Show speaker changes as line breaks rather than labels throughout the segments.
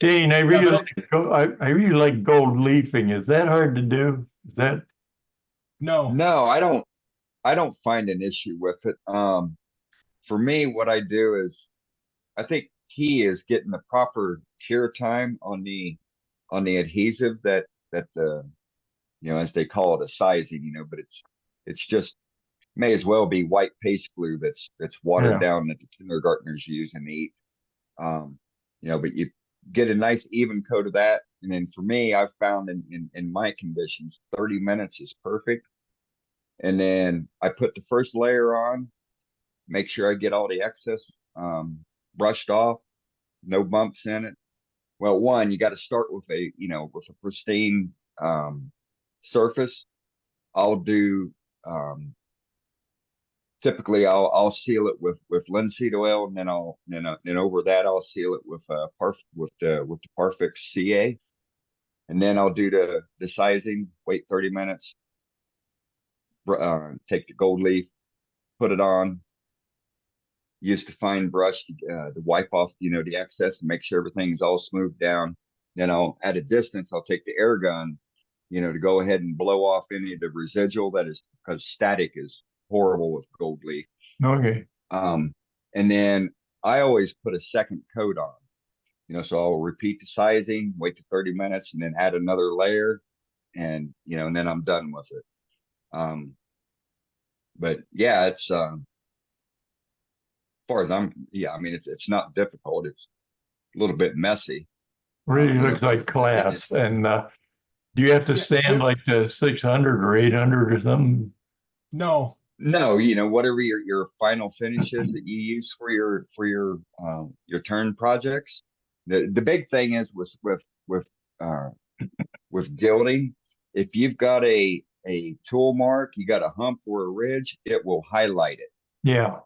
Dane,
Yeah, but
I really like gold leafing. Is that hard to do? Is that
no.
No, I don't find an issue with it. For me, what I do is I think key is getting the proper cure time on the adhesive that the as they call it a sizing, but it's just may as well be white paste glue that's watered
yeah.
down that the kindergartners use and eat. Um, but you get a nice even coat of that. And then for me, I've found in my conditions, 30 minutes is perfect. And then I put the first layer on, make sure I get all the excess brushed off, no bumps in it. Well, one, you got to start with with a pristine surface. I'll do um, typically I'll seal it with linseed oil, and then over that I'll seal it with with the Parfix CA, and then I'll do the sizing. Wait 30 minutes. Take the gold leaf, put it on. Use the fine brush to wipe off the excess and make sure everything's all smoothed down. Then I'll at a distance I'll take the air gun, to go ahead and blow off any of the residual that is because static is horrible with gold leaf.
Okay.
Um, and then I always put a second coat on, so I'll repeat the sizing, wait to 30 minutes, and then add another layer, and then I'm done with it. Um, but yeah, it's as far as I mean, it's not difficult. It's a little bit messy,
Really looks
but
like class. And do you have to
Yeah,
sand
Jim.
like the 600 or 800 or something?
No.
no, whatever your final finish is that you use for your turn projects. The big thing is uh, with gilding. If you've got a tool mark, you got a hump or a ridge, it will highlight it.
Yeah.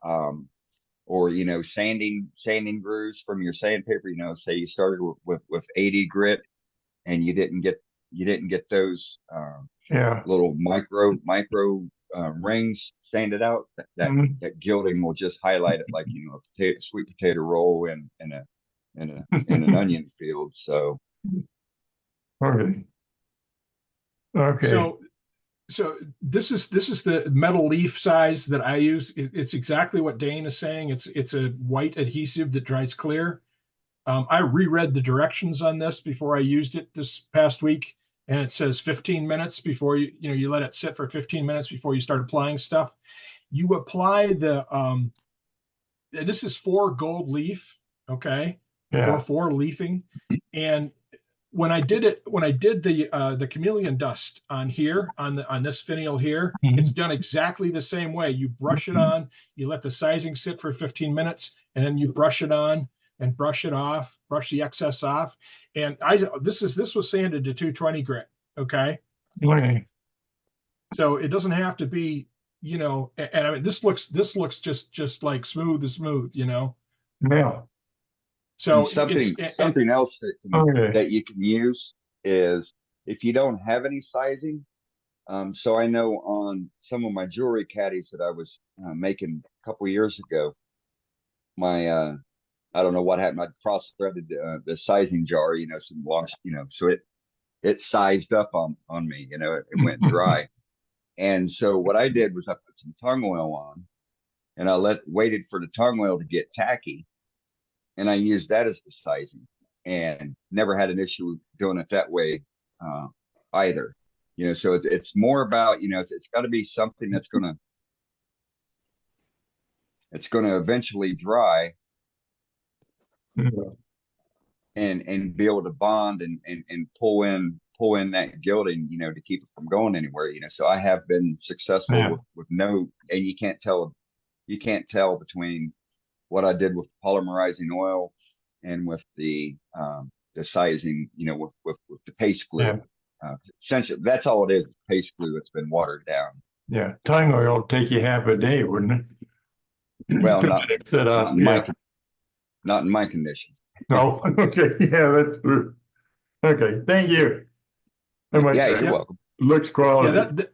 Or sanding grooves from your sandpaper. Say you started with 80 grit and you didn't get those
Yeah.
little micro rings sanded out. That, that
Mhm.
that gilding will just highlight it like a sweet potato roll in an onion field. So
Okay. Okay.
So this is the metal leaf size that I use. It's exactly what Dane is saying. It's a white adhesive that dries clear. I reread the directions on this before I used it this past week, and it says 15 minutes before you let it sit for 15 minutes before you start applying stuff. You apply this is for gold leaf, okay, or
Yeah.
for leafing, and when I did the chameleon dust on here on this finial here, it's
Mhm.
done exactly the same way. You brush it on, you let the sizing sit for 15 minutes, and then you brush it on and brush it off, brush the excess off. And this was sanded to 220 grit, okay?
Okay.
So it doesn't have to be, and I mean this looks just like smooth as smooth.
Yeah.
and
So it's and
something else
Okay.
that you can use is if you don't have any sizing. So I know on some of my jewelry caddies that I was making a couple years ago, my I don't know what happened. I cross-threaded the sizing jar, some long, so it sized up on me, it went dry. And so what I did was I put some tongue oil on, and I waited for the tongue oil to get tacky, and I used that as the sizing, and never had an issue doing it that way uh, either. So it's more about it's got to be something that's gonna eventually dry
Yeah.
and be able to bond and pull in that gilding, to keep it from going anywhere. So I have been successful
Yeah.
with no, and you can't tell between what I did with polymerizing oil and with the sizing, with the paste glue.
Yeah.
Essentially, that's all it is paste glue. It's been watered down.
Yeah. Tongue oil will take you half a day, wouldn't it?
Well,
To
not
mix it
not
up.
in my
Yeah.
not in my conditions.
No. Okay. Yeah, that's true. Okay. Thank you so much.
Yeah, you're
yeah,
welcome.
Looks
yeah,
quality.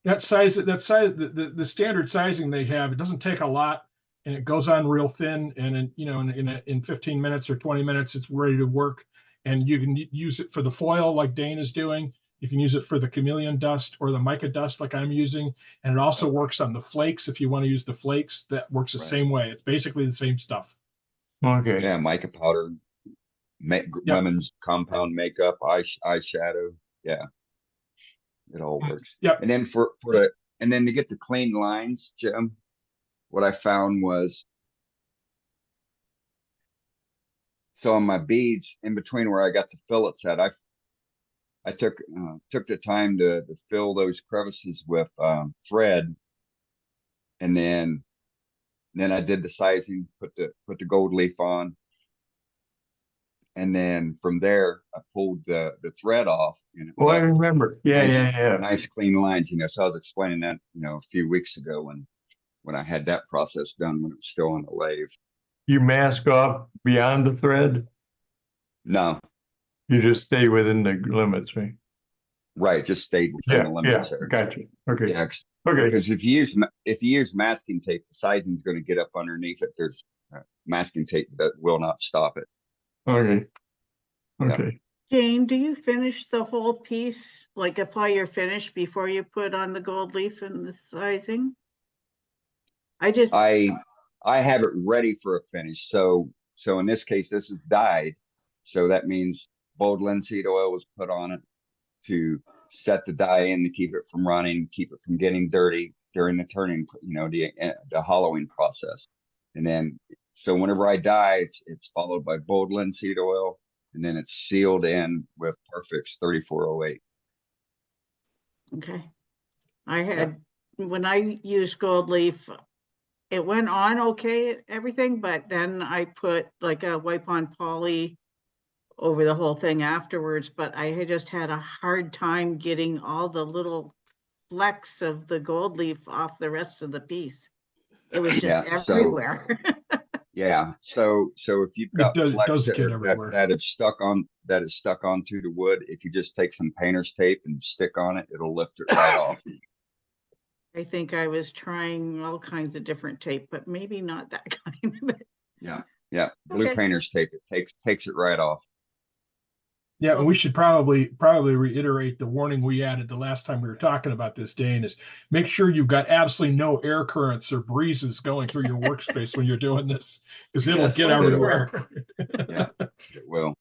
the standard sizing they have, it doesn't take a lot, and it goes on real thin, and in 15 minutes or 20 minutes it's ready to work. and you can use it for the foil like Dane is doing. You can use it for the chameleon dust or the mica dust like I'm using. And it also works on the flakes. If you want to use the flakes, that works the same way. It's basically the same stuff.
Okay.
Yeah, mica powder, women's compound makeup, eyeshadow. Yeah, it all works.
Yep.
And then and then to get the clean lines, Jim, what I found was, so on my beads in between where I got the fillets at, I took the time to fill those crevices with thread, and then I did the sizing, put the gold leaf on, and then from there I pulled the thread off, and it
Oh, I
left
remember. Yeah, yeah.
nice clean lines. So I was explaining that a few weeks ago when I had that process done when it was still on the lathe.
You mask off beyond the thread?
No,
You just stay within the limits, right?
right, just stayed within the limits there.
Gotcha. Okay.
Yeah,
Okay.
because if you use masking tape, the sizing is going to get up underneath it. There's masking tape that will not stop it.
Okay. Okay.
Jane, do you finish the whole piece, like apply your finish before you put on the gold leaf and the sizing?
I have it ready for a finish. So in this case, this is dyed. So that means bold linseed oil was put on it to set the dye in to keep it from running, keep it from getting dirty during the turning, the hollowing process. And then, so whenever I dye, it's followed by bold linseed oil, and then it's sealed in with Perfect's 3408.
Okay. I had, when I used gold leaf, it went on okay, everything, but then I put like a wipe on poly over the whole thing afterwards, but I had just had a hard time getting all the little flecks of the gold leaf off the rest of the piece. It was just everywhere.
So if you've got flecks that is stuck onto the wood, if you just take some painter's tape and stick on it, it'll lift it right off.
I think I was trying all kinds of different tape, but maybe not that kind of it.
Yeah. Blue painter's tape, it takes it right off.
Yeah, and we should probably reiterate the warning we added the last time we were talking about this, Dane, is make sure you've got absolutely no air currents or breezes going through your workspace when you're doing this, because it'll get everywhere.
Yeah, it will.